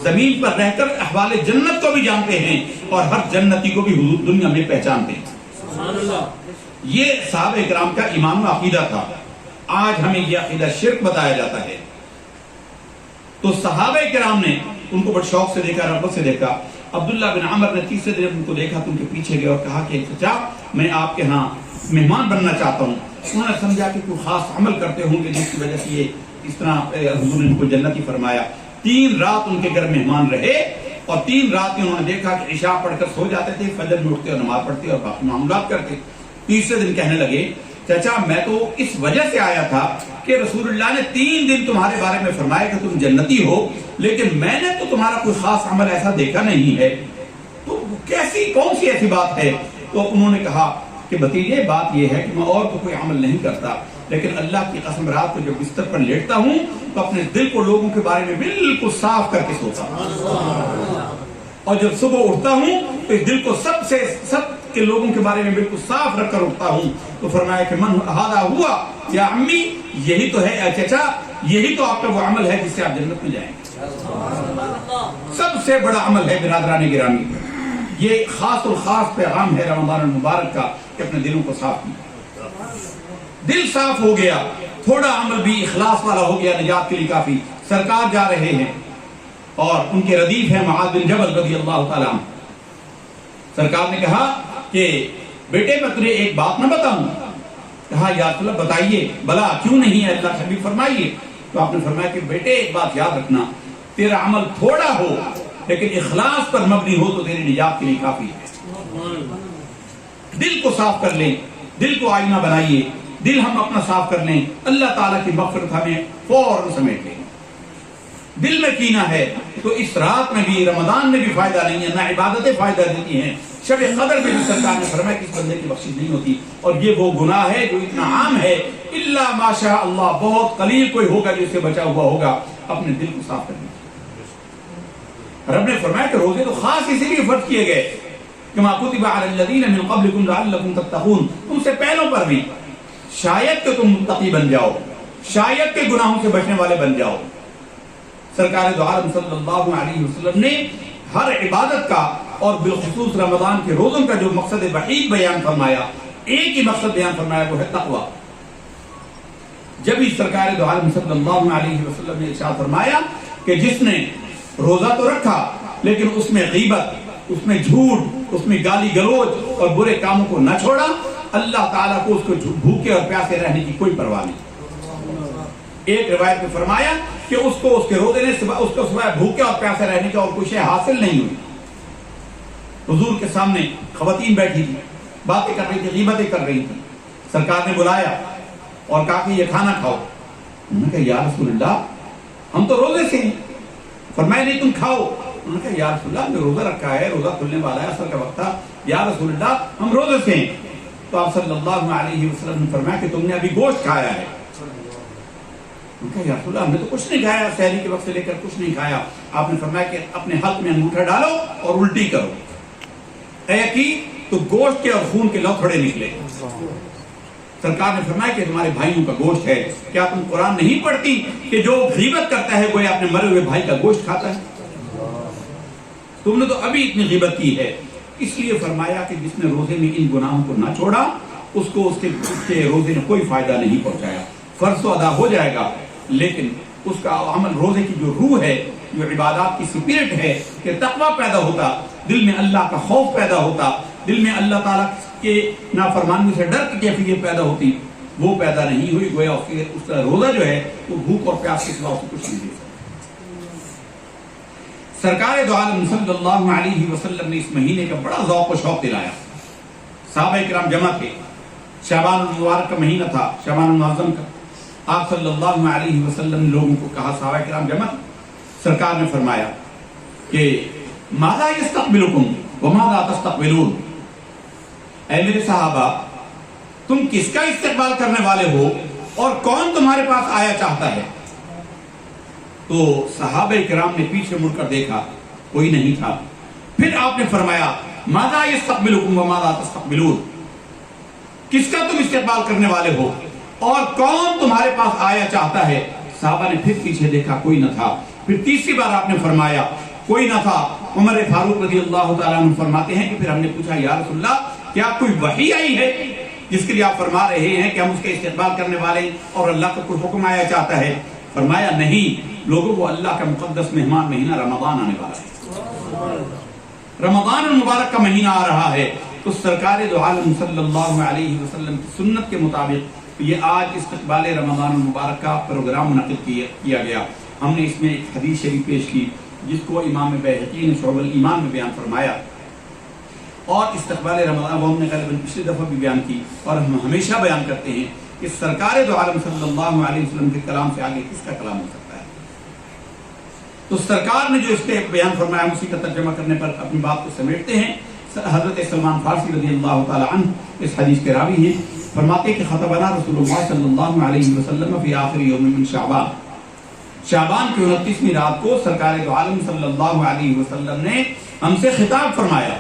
زمین پر رہ کر احوال جنت کو بھی جانتے ہیں اور ہر جنتی کو بھی حضور دنیا میں پہچانتے ہیں. یہ صحابہ کرام کا ایمان و عقیدہ تھا. آج ہمیں یہ عقیدہ شرک بتایا جاتا ہے. تو صحابہ کرام نے ان کو بڑے شوق سے دیکھا، رغبت سے دیکھا. عبداللہ بن عمر نے تیسرے دن ان کو دیکھا تو ان کے پیچھے گئے اور کہا کہ چچا میں آپ کے ہاں مہمان بننا چاہتا ہوں. انہوں نے سمجھا کہ کوئی خاص عمل کرتے ہوں گے جس کی وجہ سے یہ اس طرح حضور نے ان کو جنتی فرمایا. 3 رات ان کے گھر مہمان رہے اور 3 رات میں انہوں نے دیکھا کہ عشاء پڑھ کر سو جاتے تھے، فجر میں اٹھتے اور نماز پڑھتے اور باقی معاملات کرتے. تیسرے دن کہنے لگے چچا میں تو اس وجہ سے آیا تھا کہ رسول اللہ نے 3 دن تمہارے بارے میں فرمایا کہ تم جنتی ہو، لیکن میں نے تو تمہارا کوئی خاص عمل ایسا دیکھا نہیں ہے، تو کون سی ایسی بات ہے؟ تو انہوں نے کہا کہ بھتیجے بات یہ ہے کہ میں اور تو کوئی عمل نہیں کرتا، لیکن اللہ کی قسم رات کو جب بستر پر لیٹتا ہوں تو اپنے دل کو لوگوں کے بارے میں بالکل صاف کر کے سوتا ہوں، اور جب صبح اٹھتا ہوں تو اس دل کو سب کے لوگوں کے بارے میں بالکل صاف رکھ کر اٹھتا ہوں. تو فرمایا کہ من ہذا ہوا یا امی، یہی تو ہے اے چچا، یہی تو آپ کا وہ عمل ہے جس سے آپ جنت میں جائیں گے. سب سے بڑا عمل ہے برادران گرامی. یہ خاص اور خاص پیغام ہے رمضان المبارک کا کہ اپنے دلوں کو صاف کیا. دل صاف ہو گیا، تھوڑا عمل بھی اخلاص والا ہو گیا، نجات کے لیے کافی. سرکار جا رہے ہیں اور ان کے ردیف ہیں معاذ بن جبل رضی اللہ تعالیٰ عنہ. سرکار نے کہا کہ بیٹے میں تجھے ایک بات نہ بتاؤں؟ کہا یا رسول اللہ بتائیے. بلا کیوں نہیں ہے اللہ حبیب فرمائیے. تو آپ نے فرمایا کہ بیٹے ایک بات یاد رکھنا، تیرا عمل تھوڑا ہو لیکن اخلاص پر مبنی ہو تو تیری نجات کے لیے کافی ہے. دل کو صاف کر لیں، دل کو آئینہ بنائیے. دل ہم اپنا صاف کر لیں، اللہ تعالیٰ کی مغفرت ہمیں فوراً سمیٹ لیں. دل میں کینہ ہے تو اس رات میں بھی، رمضان میں بھی فائدہ نہیں ہے، نہ عبادتیں فائدہ دیتی ہیں. شب قدر میں بھی سرکار نے فرمایا کہ اس بندے کی بخشش نہیں ہوتی. اور یہ وہ گناہ ہے جو اتنا عام ہے، الا ماشاء اللہ بہت قلیل کوئی ہوگا جو اس سے بچا ہوا ہوگا. اپنے دل کو صاف کرنے. رب نے فرمایا کہ روزے تو خاص اسی لیے فرض کیے گئے کما کتب علی الذین من قبلکم لعلکم تتقون، تم سے پہلوں پر بھی شاید کہ تم متقی بن جاؤ، شاید کہ گناہوں سے بچنے والے بن جاؤ. سرکار دو عالم صلی اللہ علیہ وسلم نے ہر عبادت کا اور بالخصوص رمضان کے روزوں کا جو مقصد وحید بیان فرمایا، ایک ہی مقصد بیان فرمایا، وہ ہے تقوی. جب ہی سرکار دو عالم صلی اللہ علیہ وسلم نے ارشاد فرمایا کہ جس نے روزہ تو رکھا لیکن اس میں غیبت، اس میں جھوٹ، اس میں گالی گلوچ اور برے کاموں کو نہ چھوڑا، اللہ تعالیٰ کو اس کو بھوکے اور پیاسے رہنے کی کوئی پرواہ نہیں. ایک روایت میں فرمایا کہ اس کو اس کے روزے نے اس کو سوائے بھوکے اور پیاسے رہنے کا اور کوئی شے حاصل نہیں ہوئی. حضور کے سامنے خواتین بیٹھی تھی, باتیں کر رہی تھی, غیبتیں کر رہی تھی. سرکار نے بلایا اور کہا کہ یہ کھانا کھاؤ. انہوں نے کہا یا رسول اللہ ہم تو روزے سے ہیں. فرمایا نہیں تم کھاؤ. انہوں نے کہا یا رسول اللہ ہم نے روزہ رکھا ہے, روزہ کھلنے والا ہے, عصر کا وقت تھا. یا رسول اللہ ہم روزے سے ہیں. تو آپ صلی اللہ علیہ وسلم نے فرمایا کہ تم نے ابھی گوشت کھایا ہے. انہوں نے کہا یا رسول اللہ ہم نے تو کچھ نہیں کھایا, سحری کے وقت سے لے کر کچھ نہیں کھایا. آپ نے فرمایا کہ اپنے حلق میں انگوٹھا ڈالو اور الٹی کرو. اے کی تو گوشت کے اور خون کے لوتھڑے نکلے. سرکار نے فرمایا کہ تمہارے بھائیوں کا گوشت ہے, کیا تم قرآن نہیں پڑھتی کہ جو غیبت کرتا ہے گویا اپنے مرے ہوئے بھائی کا گوشت کھاتا ہے؟ تم نے تو ابھی اتنی غیبت کی ہے. اس لیے فرمایا کہ جس نے روزے میں ان گناہوں کو نہ چھوڑا اس کو اس کے روزے نے کوئی فائدہ نہیں پہنچایا. فرض تو ادا ہو جائے گا لیکن اس کا عمل, روزے کی جو روح ہے, جو عبادات کی سپرٹ ہے کہ تقوی پیدا ہوتا, دل میں اللہ کا خوف پیدا ہوتا, دل میں اللہ تعالیٰ کے نافرمانی سے ڈر کی کیفیت پیدا ہوتی, وہ پیدا نہیں ہوئی. گویا اس کا روزہ جو ہے وہ بھوک اور پیاس کے سوا اسے کچھ نہیں دے سکتا. سرکار دو عالم صلی اللہ علیہ وسلم نے اس مہینے کا بڑا ذوق و شوق دلایا. صحابہ کرام جمع تھے, شعبان المبارک کا مہینہ تھا, شعبان المعظم کا. آپ صلی اللہ علیہ وسلم نے لوگوں کو کہا, صحابہ کرام جمع. سرکار نے فرمایا کہ ماذا یستقبلکم وماذا تستقبلون, اے میرے صحابہ تم کس کا استقبال کرنے والے ہو اور کون تمہارے پاس آیا چاہتا ہے؟ تو صحابہ کرام نے پیچھے مڑ کر دیکھا, کوئی نہیں تھا. پھر آپ نے فرمایا ماذا یستقبلکم وماذا تستقبلون, کس کا تم استقبال کرنے والے ہو اور کون تمہارے پاس آیا چاہتا ہے؟ صحابہ نے پھر پیچھے دیکھا, کوئی نہ تھا. پھر تیسری بار آپ نے فرمایا کوئی نہ تھا. عمر فاروق رضی اللہ تعالیٰ عنہ فرماتے ہیں کہ پھر ہم نے پوچھا یا رسول اللہ کیا کوئی وحی آئی ہے جس کے لیے آپ فرما رہے ہیں کہ ہم اس کے استقبال کرنے والے اور اللہ کا کوئی حکم آیا چاہتا ہے؟ فرمایا نہیں لوگوں, وہ اللہ کا مقدس مہمان مہینہ رمضان آنے والا ہے, رمضان المبارک کا مہینہ آ رہا ہے. تو سرکار دو عالم صلی اللہ علیہ وسلم کی سنت کے مطابق یہ آج استقبال رمضان المبارک کا پروگرام منعقد کیا گیا. ہم نے اس میں ایک حدیث شریف پیش کی جس کو امام بیہقی نے شعب الایمان میں بیان فرمایا, اور استقبال رمضان وہ ہم نے غالباً پچھلی دفعہ بھی بیان کی اور ہم ہمیشہ بیان کرتے ہیں کہ سرکار دو عالم صلی اللہ علیہ وسلم کے کلام سے آگے کس کا کلام ہو سکتا ہے. تو سرکار نے جو اس پہ بیان فرمایا ہم اسی کا ترجمہ کرنے پر اپنی بات کو سمیٹتے ہیں. حضرت سلمان فارسی رضی اللہ تعالی عنہ اس حدیث کے راوی ہیں, فرماتے کہ خطبنا رسول اللہ صلی اللہ علیہ وسلم فی آخر یوم من شعبان, شعبان کی 29ویں رات کو سرکار دو عالم صلی اللہ علیہ وسلم نے ہم سے خطاب فرمایا.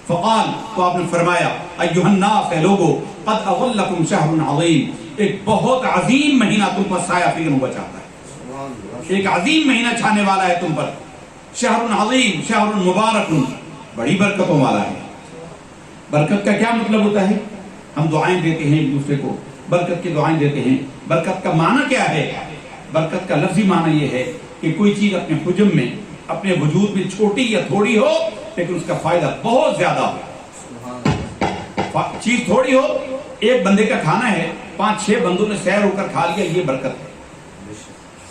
فقال, تو آپ نے فرمایا ایھا الناس, اے لوگو, قد اظلکم شہر عظیم, ایک بہت عظیم مہینہ تم پر سایہ فکن ہوا چاہتا ہے, ایک عظیم مہینہ چھانے والا ہے تم پر. شہر عظیم, شہر مبارک, بڑی برکتوں والا ہے. برکت کا کیا مطلب ہوتا ہے؟ ہم دعائیں دیتے ہیں ایک دوسرے کو, برکت کی دعائیں دیتے ہیں. برکت کا معنی کیا ہے؟ برکت کا لفظی معنی یہ ہے کہ کوئی چیز اپنے حجم میں, اپنے وجود میں چھوٹی یا تھوڑی ہو لیکن اس کا فائدہ بہت زیادہ ہو. چیز تھوڑی ہو, ایک بندے کا کھانا ہے, 5-6 بندوں نے سیر ہو کر کھا لیا, یہ برکت ہے.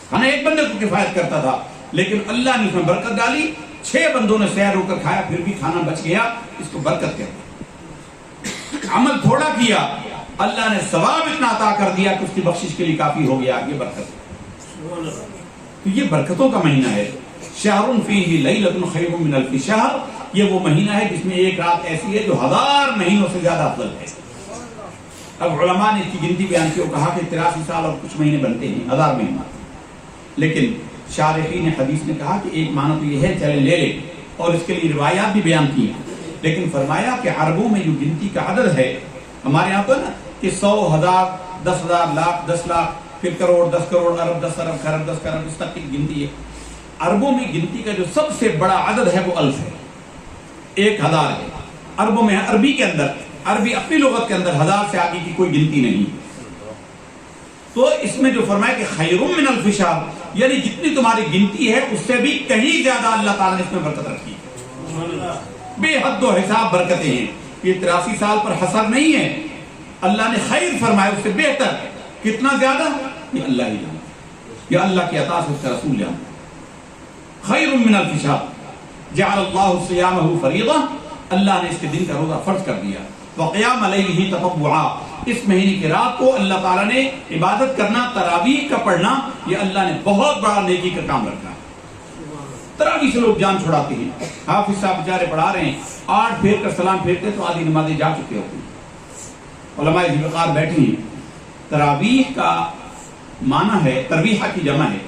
کھانا ایک بندے کو کفایت کرتا تھا لیکن اللہ نے اس میں برکت ڈالی, 6 بندوں نے سیر ہو کر کھایا پھر بھی کھانا بچ گیا, اس کو برکت کہتے ہیں. عمل تھوڑا کیا, اللہ نے ثواب اتنا عطا کر دیا کہ اس کی بخشش کے لیے کافی ہو گیا, یہ برکت ہے. تو یہ برکتوں کا مہینہ ہے. شہر فیہ لیلۃ خیر من الف شہر, یہ وہ مہینہ ہے جس میں ایک رات ایسی ہے جو 1000 مہینوں سے زیادہ افضل ہے. اب علماء نے اس کی گنتی بیان کی اور کہا کہ 83 سال اور کچھ مہینے بنتے ہیں 1000 مہینہ, لیکن شارحین حدیث نے کہا کہ ایک معنی تو یہ ہے چلے لے لے, اور اس کے لیے روایات بھی بیان کی ہیں. لیکن فرمایا کہ عربوں میں جو گنتی کا عدد ہے, ہمارے یہاں پر نا کہ 100, 1000, 10,000, لاکھ, 10 لاکھ, پھر کروڑ, 10 کروڑ, ارب, 10 ارب, خرب, 10 خرب, اس تک کی گنتی ہے. عربوں میں گنتی کا جو سب سے بڑا عدد ہے وہ 1000 ہے, 1000 ہے. عربوں میں عربی کے اندر, عربی اپنی لغت کے اندر 1000 سے آگے کی کوئی گنتی نہیں. تو اس میں جو فرمایا کہ خیر من الف شہر, یعنی جتنی تمہاری گنتی ہے اس سے بھی کہیں زیادہ اللہ تعالیٰ نے اس میں برکت رکھی ہے. بے حد و حساب برکتیں ہیں. یہ 83 سال پر حسر نہیں ہے، اللہ نے خیر فرمایا اس سے بہتر، کتنا زیادہ یہ اللہ ہی جانتا، یا اللہ کی عطا سے اس کا رسول جانتا۔ خیر من الف شہر جعل اللہ صیامہ فریضہ، اللہ نے اس کے دن کا روزہ فرض کر دیا۔ وقیام لیلہ تطوعا، اس مہینے کی رات کو اللہ تعالیٰ نے عبادت کرنا، تراویح کا پڑھنا، یہ اللہ نے بہت بڑا نیکی کا کام رکھا۔ تراویح سے لوگ جان چھڑاتے ہیں، حافظ صاحب بیچارے پڑھا رہے ہیں، 8 پھیر کر سلام پھیرتے تو آدھی نمازیں جا چکے ہوتے ہیں، علماء ذوالفقار بیٹھے ہیں۔ تراویح کا معنی ہے، ترویحہ کی جمع ہے،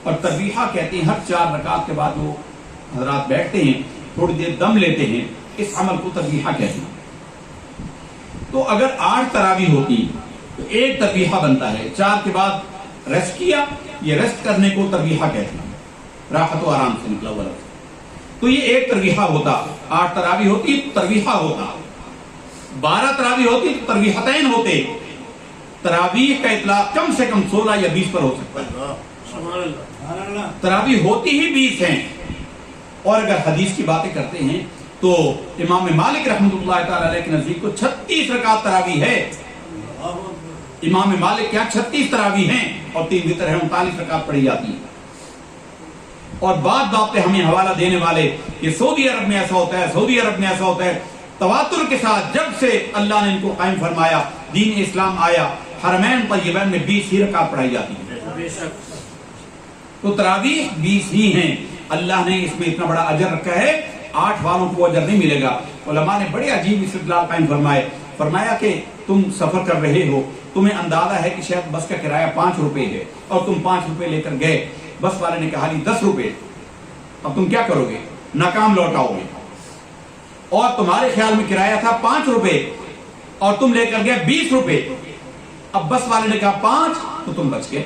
اور ترویحہ کہتے ہیں ہر 4 رکعت کے بعد وہ حضرات بیٹھتے ہیں، تھوڑی دیر دم لیتے ہیں، اس عمل کو ترویحہ کہتے ہیں۔ تو اگر 8 تراویح ہوتی تو ایک ترویحہ بنتا ہے، 4 کے بعد ریسٹ کیا، یہ ریسٹ کرنے کو ترویحہ کہتے ہیں، راحت و آرام سے نکلا ہوا لفظ۔ تو یہ ایک ترویحہ ہوتا، 8 تراویح ہوتی تو ترویحہ ہوتا، 12 تراویح ہوتی تو ترویحتین ہوتے۔ تراویح کا اطلاق کم سے کم 16 یا 20 پر ہو سکتا ہے، تراویح ہوتی ہی 20 ہیں۔ اور اگر حدیث کی باتیں کرتے ہیں تو امام مالک رحمۃ اللہ تعالی علیہ کے نزدیک کو 36 رکعت تراویح ہے۔ امام مالک کیا 36 تراویح ہیں اور 3 وتر ہیں، 39 رکعت پڑھی جاتی ہیں۔ اور بات پہ ہمیں حوالہ دینے والے کہ سعودی عرب میں ایسا ہوتا ہے، سعودی عرب میں ایسا ہوتا ہے، تواتر کے ساتھ جب سے اللہ نے ان کو قائم فرمایا، دین اسلام آیا، حرمین طیبین میں 20 ہی رکعت پڑھائی جاتی ہے۔ تو تراویح 20 ہی ہیں، اللہ نے اس میں اتنا بڑا اجر رکھا ہے، 8 والوں کو اجر نہیں ملے گا۔ علماء نے بڑے عجیب استدلال قائم فرمایا کہ تم سفر کر رہے ہو، تمہیں اندازہ ہے کہ شاید بس کا کرایہ 5 روپے ہے، اور تم 5 روپے لے کر گئے، بس والے نے کہا جی 10 روپے، اب تم کیا کرو گے؟ ناکام لوٹاؤ گے۔ اور تمہارے خیال میں کرایہ تھا 5 روپے اور تم لے کر گئے 20 روپے، اب بس والے نے کہا 5 تو تم بچ گئے،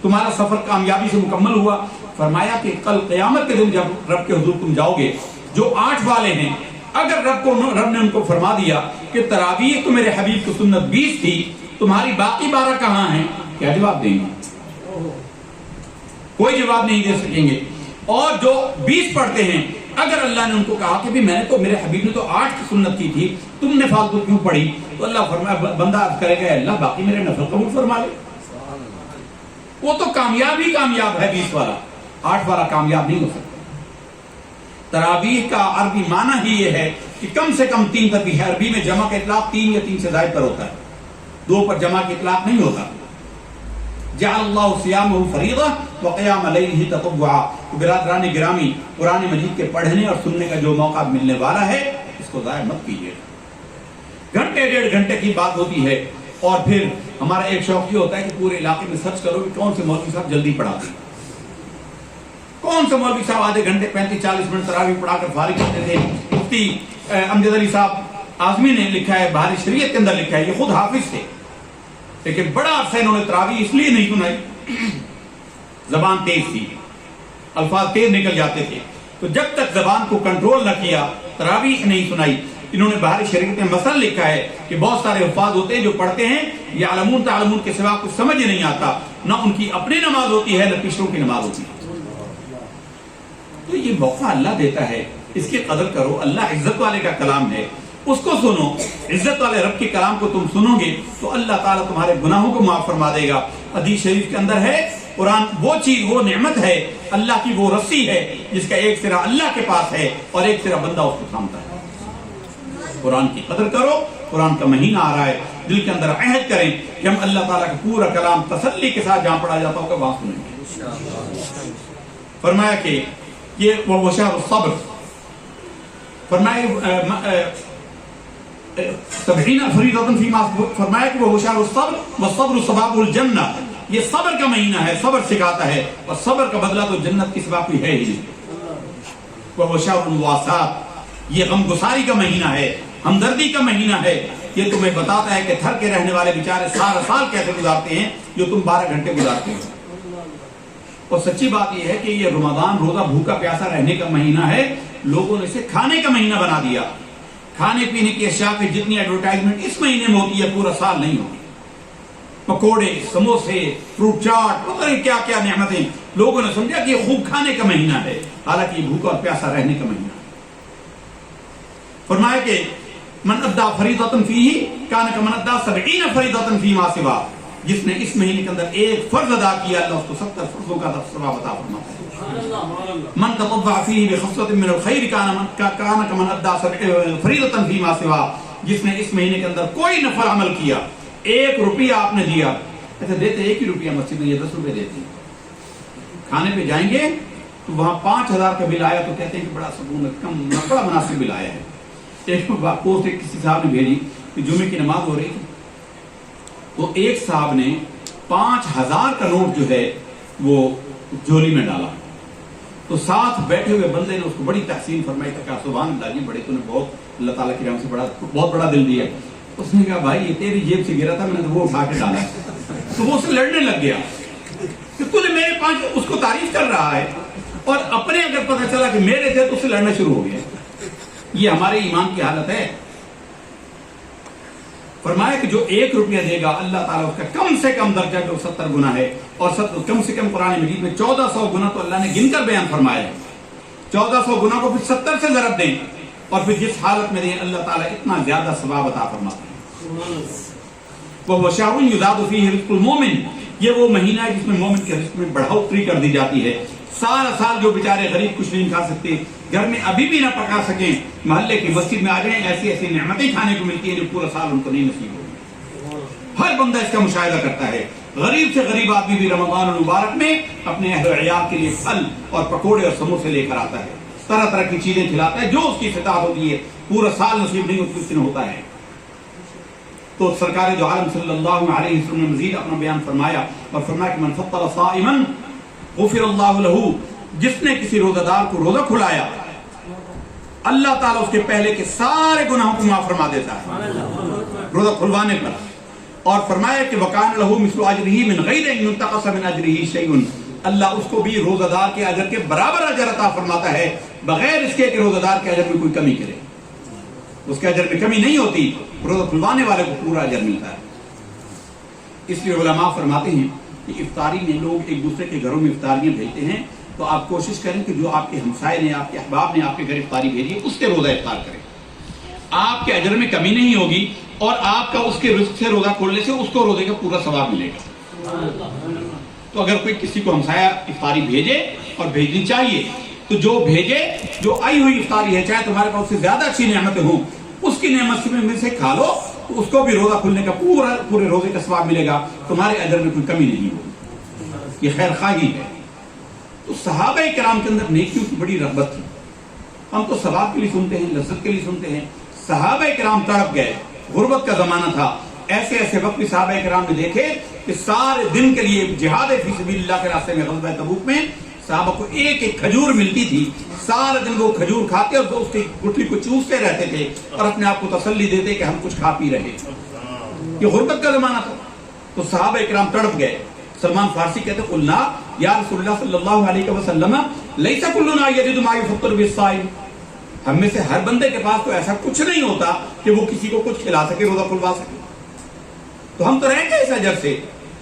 تمہارا سفر کامیابی سے مکمل ہوا۔ فرمایا کہ کل قیامت کے دن جب رب کے حضور تم جاؤ گے، جو 8 والے ہیں، اگر رب نے ان کو فرما دیا کہ تراویح تو میرے حبیب کی سنت 20 تھی، تمہاری باقی 12 کہاں ہیں؟ کیا جواب دیں گے؟ کوئی جواب نہیں دے سکیں گے۔ اور جو 20 پڑھتے ہیں، اگر اللہ نے ان کو کہا کہ بھی میں نے تو، میرے حبیب نے تو 8 کی سنت کی تھی، تم نے فالتو کیوں پڑھی؟ تو اللہ فرمایا، بندہ عرض کرے گا اللہ باقی میرے نفل قبول فرما لے۔ وہ تو کامیاب ہی کامیاب ہے 20 والا، 8 والا کامیاب نہیں ہو سکتا۔ تراویح کا عربی معنی ہی یہ ہے کہ کم سے کم 3 تراویح ہے۔ عربی میں جمع کا اطلاق 3 یا 3 سے زائد پر ہوتا ہے، 2 پر جمع کا اطلاق نہیں ہوتا۔ جعل اللہ صیامہ فریضہ وقیام لیلہ تطوعا۔ برادران گرامی، قرآن مجید کے پڑھنے اور سننے کا جو موقع ملنے والا ہے، اس کو ضائع مت کیجیے۔ گھنٹے 1.5 گھنٹے کی بات ہوتی ہے، اور پھر ہمارا ایک شوق یہ ہوتا ہے کہ پورے علاقے میں سرچ کرو کہ کون سے مولوی صاحب جلدی پڑھاتے ہیں، کون سے مولوی صاحب آدھے گھنٹے 35-40 منٹ تراویح پڑھا کر فارغ کرتے تھے۔ مفتی امجد علی صاحب اعظمی نے لکھا ہے، بہار شریعت کے اندر لکھا ہے، یہ خود حافظ تھے، لیکن بڑا عرصہ انہوں نے تراویح اس لیے نہیں سنائی، زبان تیز تھی، الفاظ تیز نکل جاتے تھے، تو جب تک زبان کو کنٹرول نہ کیا تراویح نہیں سنائی۔ انہوں نے بہار شریعت میں مثل لکھا ہے کہ بہت سارے الفاظ ہوتے ہیں جو پڑھتے ہیں، یعلمون تعلمون کے سوا کچھ سمجھ ہی نہیں آتا، نہ ان کی اپنی نماز ہوتی ہے نہ پچھلوں کی نماز ہوتی ہے۔ تو یہ موقع اللہ دیتا ہے، اس کی قدر کرو۔ اللہ عزت والے کا کلام ہے، اس کو سنو۔ عزت والے رب کے کلام کو تم سنو گے تو اللہ تعالیٰ تمہارے گناہوں کو معاف فرما دے گا۔ حدیث شریف کے اندر ہے، قرآن وہ چیز، وہ نعمت ہے، اللہ کی وہ رسی ہے جس کا ایک سرا اللہ کے پاس ہے اور ایک سرا بندہ اس کو تھامتا ہے۔ قرآن کی قدر کرو، قرآن کا مہینہ آ رہا ہے، دل کے اندر عہد کریں کہ ہم اللہ تعالیٰ کا پورا کلام تسلی کے ساتھ جہاں پڑھا جاتا ہوگا وہاں سنیں گے۔ فرمایا کہ یہ وہ شہر الصبر، فرمایا 70 فریضۃ فیما، فرمایا کہ وہ شہر الصبر والصبر سباب الجنہ، یہ صبر کا مہینہ ہے، صبر سکھاتا ہے، اور صبر کا بدلہ تو جنت کی سوا کوئی ہے ہی نہیں۔ وہ شہر المواسات، یہ غم گساری کا مہینہ ہے، ہمدردی کا مہینہ ہے، یہ تمہیں بتاتا ہے کہ تھر کے رہنے والے بیچارے سارا سال کیسے گزارتے ہیں جو تم 12 گھنٹے گزارتے ہو۔ اور سچی بات یہ ہے کہ یہ رمضان روزہ بھوکا پیاسا رہنے کا مہینہ ہے، لوگوں نے اسے کھانے کا مہینہ بنا دیا۔ کھانے پینے کی اشیاء کی جتنی ایڈورٹائزمنٹ اس مہینے میں ہوتی ہے پورا سال نہیں ہوتی، پکوڑے، سموسے، فروٹ چاٹ، پتہ نہیں کیا کیا نعمتیں، لوگوں نے سمجھا کہ یہ خوب کھانے کا مہینہ ہے، حالانکہ یہ بھوکا اور پیاسا رہنے کا مہینہ ہے۔ فرمایا کہ من ادا فریضۃ فیہ کان کمن ادا 70 فریضۃ فیما سوا، جس نے اس مہینے کے اندر ایک فرض ادا کیا اللہ اس کو 70 فرضوں کا ثواب عطا فرماتا ہے۔ من تطوع فیہ بخصلۃ من الخیر کان کمن ادا فریضۃ فیما سوا، جس نے اس مہینے کے اندر کوئی نفل عمل کیا، 1 روپیہ آپ نے دیا، ایسا دیتے 1 ہی روپیہ مسجد میں، یہ 10 روپے دیتے ہیں، کھانے پہ جائیں گے تو وہاں 5000 کا بل آیا تو کہتے ہیں کہ بڑا سکون ہے، کم بڑا مناسب بل آیا ہے۔ ایک پوسٹ کسی صاحب نے بھیجی کہ جمعے کی نماز ہو رہی تھی تو ایک صاحب نے 5000 کا نوٹ جو ہے وہ جھولی میں ڈالا، تو ساتھ بیٹھے ہوئے بندے نے اس کو بڑی تحسین فرمائی، کہا سبحان اللہ جی، بڑے تو نے بہت اللہ تعالیٰ کی رحمت سے بہت بڑا دل دیا۔ اس نے کہا بھائی یہ تیری جیب سے گرا تھا، میں نے وہ اٹھا کے ڈالا، تو وہ اس سے لڑنے لگ گیا کہ تو نے میرے 5، اس کو تعریف کر رہا ہے، اور اپنے اگر پتہ چلا کہ میرے تھے تو اس سے لڑنا شروع ہو گیا۔ یہ ہمارے ایمان کی حالت ہے۔ فرمایا کہ جو 1 روپیہ دے گا اللہ تعالیٰ اس کا کم سے کم درجہ جو 70 گنا ہے، اور کم سے کم قرآن مجید میں 1400 گنا تو اللہ نے گن کر بیان فرمایا ہے، 1400 گنا کو پھر 70 سے ضرب دیں اور پھر جس حالت میں دیں اللہ تعالیٰ اتنا زیادہ ثواب عطا فرماتا ہے۔ وہ شہر یزاد فیہ رزق المومن، یہ وہ مہینہ ہے جس میں مومن کے رزق میں بڑھوتری کر دی جاتی ہے۔ سارا سال جو بیچارے غریب کچھ نہیں کھا سکتے، گھر میں ابھی بھی نہ پکا سکیں، محلے کی مسجد میں آ جائیں، ایسی ایسی نعمتیں کھانے کو ملتی ہیں جو پورا سال ان کو نہیں نصیب ہوگی۔ ہر بندہ اس کا مشاہدہ کرتا ہے، غریب سے غریب آدمی بھی رمضان المبارک میں اپنے اہل و عیال کے لیے پھل اور پکوڑے اور سموسے لے کر آتا ہے، طرح طرح کی چیزیں کھلاتا ہے، جو اس کی استطاعت ہوتی ہے، پورا سال نصیب نہیں اس دن ہوتا ہے۔ تو سرکار دو عالم صلی اللہ علیہ وسلم نے مزید اپنا بیان فرمایا اور فرمایا کہ من فطر صائما غفر اللہ لہ، جس نے کسی روزہ دار کو روزہ کھلایا اللہ تعالیٰ اس کے پہلے کے سارے گناہوں کو معاف فرما دیتا ہے روزہ کھلوانے پر، اور فرمایا کہ وکان لہ مثل اجرہ من غیر ان ينتقص من اجرہ شیء، اللہ اس کو بھی روزہ دار کے اجر کے برابر اجر عطا فرماتا ہے، بغیر اس کے کہ روزہ دار کے اجر میں کوئی کمی کرے، اس کے اجر میں کمی نہیں ہوتی، روزہ کھلوانے والے کو پورا اجر ملتا ہے۔ اس لیے علماء فرماتے ہیں کہ افطاری میں لوگ ایک دوسرے کے گھروں میں افطاریاں بھیجتے ہیں تو آپ کوشش کریں کہ جو آپ کے ہمسائے نے، آپ کے احباب نے آپ کے گھر افطاری بھیجی اس سے روزہ افطار کریں، آپ کے اجر میں کمی نہیں ہوگی اور آپ کا اس کے رزق سے روزہ کھولنے سے اس کو روزے کا پورا ثواب ملے گا۔ تو اگر کوئی کسی کو ہمسایہ افطاری بھیجے، اور بھیجنی چاہیے، تو جو بھیجے، جو آئی ہوئی افطاری ہے، چاہے تمہارے پاس اس سے زیادہ اچھی نعمتیں ہوں، اس کی نعمت میں سے کھا لو تو اس کو بھی روزہ کھلنے کا پورے روزے کا ثواب ملے گا، تمہارے اجر میں کوئی کمی نہیں ہوگی، یہ خیر خواہی ہے۔ تو صحابہ کرام کے اندر نیکیوں کی بڑی رغبت تھی، ہم تو ثواب کے لیے سنتے ہیں، لذت کے لیے سنتے ہیں، صحابہ کرام تڑپ گئے، غربت کا زمانہ تھا، ایسے ایسے وقت بھی صحابہ کرام نے دیکھے کہ سارے دن کے لیے جہاد فی سبیل اللہ کے راستے میں غزوہ تبوک میں صحابہ کو ایک ایک کھجور ملتی تھی، سارے دن وہ کھجور کھاتے اور اس کی گٹھلی کو چوستے رہتے تھے اور اپنے آپ کو تسلی دیتے کہ ہم کچھ کھا پی رہے۔ یہ غربت کا زمانہ تھا، تو صحابہ کرام تڑپ گئے۔ سلمان فارسی کہتے ہیں قلنا یا رسول اللہ صلی اللہ علیہ وسلم لیس کلنا یجد ما یفطر بالصائم، ہم میں سے ہر بندے کے پاس تو ایسا کچھ نہیں ہوتا کہ وہ کسی کو کچھ کھلا سکے، روزہ کھلوا سکے، تو ہم تو رہیں گے اس اجر سے۔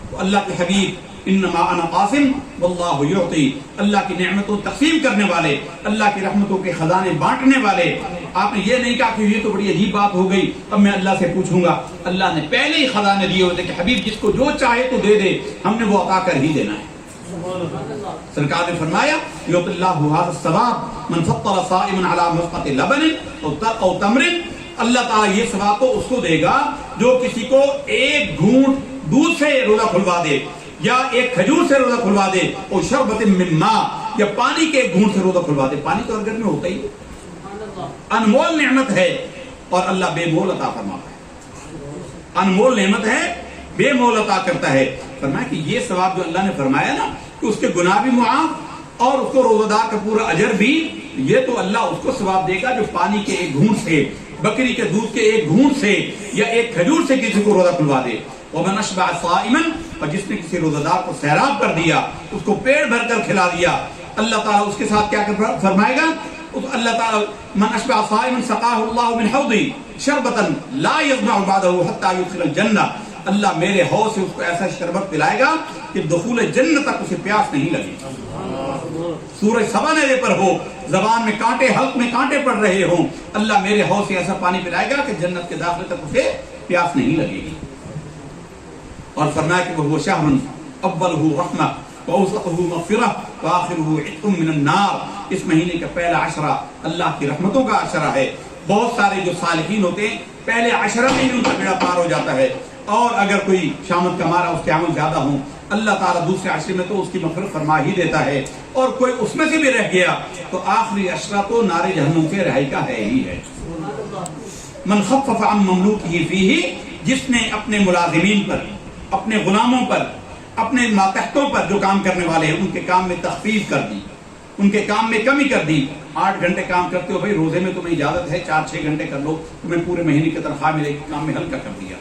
تو اللہ کے حبیب انما انا قاسم واللہ یعطی، اللہ کی نعمتوں تقسیم کرنے والے، اللہ کی رحمتوں کے خزانے بانٹنے والے، آپ نے یہ نہیں کہا کہ یہ تو بڑی عجیب بات ہو گئی اب میں اللہ سے پوچھوں گا، اللہ نے پہلے ہی خزانے دیے ہوتے کہ حبیب جس کو جو چاہے تو دے دے، ہم نے وہ عطا کر ہی دینا ہے۔ سرکار نے فرمایا یعطی اللہ ھذا الثواب من فطر صائما علی مسقط لبن او تمر، اللہ تعالیٰ یہ ثواب تو اس کو دے گا جو کسی کو ایک گھونٹ دودھ سے روزہ کھلوا دے، یا ایک کھجور سے روزہ کھلوا دے، اور شربت من ماء، یا پانی کے ایک گھونٹ سے روزہ کھلوا دے۔ پانی تو ہر گھر میں ہوتا ہی، انمول نعمت ہے اور اللہ بے مول عطا فرماتا ہے، انمول نعمت ہے، بے مول عطا کرتا ہے۔ فرمایا کہ یہ ثواب جو اللہ نے فرمایا نا کہ اس کے گناہ بھی معاف اور اس کو روزہ دار کا پورا اجر بھی، یہ تو اللہ اس کو ثواب دے گا جو پانی کے ایک گھونٹ سے، بکری کے دودھ کے ایک گھونٹ سے، یا ایک کھجور سے کسی کو روزہ کھلوا دے۔ ومن اشبع صائما، اور جس نے کسی روزہ دار کو سیراب کر دیا، اس کو پیٹ بھر کر کھلا دیا، اللہ تعالیٰ اس کے ساتھ کیا فرمائے گا؟ اللہ تعالیٰ من اشبع صائما سقاہ اللہ من حوضی شربتا لا یظمأ بعدہ حتی یدخل الجنہ، اللہ میرے حوض سے اس کو ایسا شربت پلائے گا کہ دخول جنت تک اسے پیاس نہیں لگے گی. سورج سبا نیزے پر ہو, زبان میں کانٹے, حلق میں کانٹے پڑ رہے ہوں, اللہ میرے حوض سے ایسا پانی پلائے گا کہ جنت کے داخلے تک اسے پیاس نہیں لگے گی. اور فرمایا کہ وہ شہر اولہ رحمہ وَأَوْسَطُهُ مَغْفِرَةٌ وَآخِرُهُ عِتْقٌ مِّنَ النَّارِ. اس مہینے کا پہلا عشرہ اللہ کی رحمتوں کا عشرہ ہے. بہت سارے جو صالحین ہوتے ہیں پہلے عشرہ میں ہی ان کا بیڑا پار ہو جاتا ہے, اور اگر کوئی شامت کا مارا اس کے عمل زیادہ ہوں اللہ تعالیٰ دوسرے عشرے میں تو اس کی مغفرت فرما ہی دیتا ہے, اور کوئی اس میں سے بھی رہ گیا تو آخری عشرہ تو نار جہنم سے رہائی کا ہے ہی ہے. من خفف عن مملوکہ فیہ, جس نے اپنے ملازمین پر, اپنے غلاموں پر, اپنے ماتحتوں پر جو کام کرنے والے ہیں ان کے کام میں تخفیف کر دی, ان کے کام میں کمی کر دی. 8 گھنٹے کام کرتے ہو بھائی, روزے میں تمہیں اجازت ہے 4-6 گھنٹے کر لو, تمہیں پورے مہینے کی تنخواہ ملے گی, کام میں ہلکا کر دیا.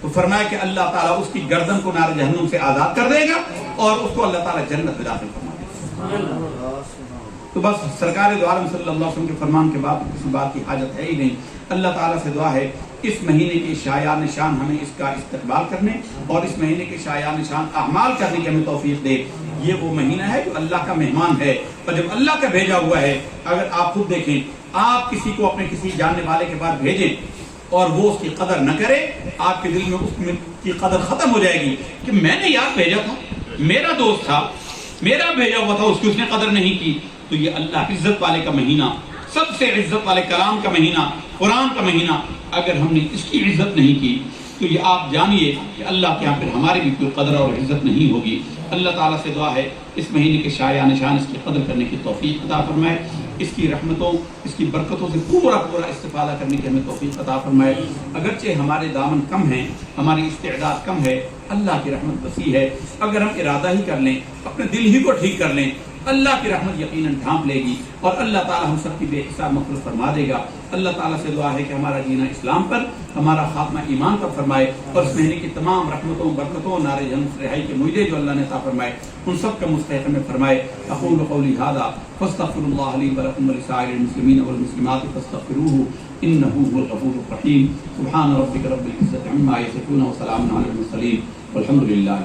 تو فرمایا کہ اللہ تعالیٰ اس کی گردن کو نار جہنم سے آزاد کر دے گا اور اس کو اللہ تعالیٰ جنت میں داخل فرما دے گا. تو بس سرکار دو عالم صلی اللہ علیہ وسلم کے فرمان کے بعد کسی بات کی حاجت ہے ہی نہیں. اللہ تعالیٰ سے دعا ہے اس مہینے کے شایع نشان ہمیں اس کا استقبال کرنے اور اس مہینے کے شایع نشان اعمال کرنے کی ہمیں توفیق دے. یہ وہ مہینہ ہے جو اللہ کا مہمان ہے, اور جب اللہ کا بھیجا ہوا ہے. اگر آپ خود دیکھیں, آپ کسی کو اپنے کسی جاننے والے کے بعد بھیجیں اور وہ اس کی قدر نہ کرے, آپ کے دل میں اس کی قدر ختم ہو جائے گی کہ میں نے یار بھیجا تھا, میرا دوست تھا, میرا بھیجا ہوا تھا, اس کی اس نے قدر نہیں کی. تو یہ اللہ عزت والے کا مہینہ, سب سے عزت والے کلام کا مہینہ, قرآن کا مہینہ, اگر ہم نے اس کی عزت نہیں کی تو یہ آپ جانیے کہ اللہ کے یہاں پھر ہماری بھی کوئی قدر اور عزت نہیں ہوگی. اللہ تعالیٰ سے دعا ہے اس مہینے کے شایع نشان اس کی قدر کرنے کی توفیق عطا فرمائے, اس کی رحمتوں, اس کی برکتوں سے پورا استفادہ کرنے کی ہمیں توفیق عطا فرمائے. اگرچہ ہمارے دامن کم ہیں, ہماری استعداد کم ہے, اللہ کی رحمت وسیع ہے. اگر ہم ارادہ ہی کر لیں, اپنے دل ہی کو ٹھیک کر لیں, اللہ کی رحمت یقیناً ڈھانپ لے گی اور اللہ تعالیٰ ہم سب کی بے حساب مغفرت فرما دے گا. اللہ تعالیٰ سے دعا ہے کہ ہمارا جینا اسلام پر, ہمارا خاتمہ ایمان پر فرمائے, اور اس مہینے کی تمام رحمتوں, برکتوں, نار جہنم سے رہائی کے معاہدے جو اللہ نے عطا فرمائے ان سب کا مستحق ہمیں فرمائے. اقول قولی ھذا فاستغفر اللہ لی ولکم ولسائر المسلمین والمسلمات فاستغفروہ انہ هو الغفور الرحیم. سبحان ربک رب العزة عما یصفون وسلام علی المرسلین والحمد للہ.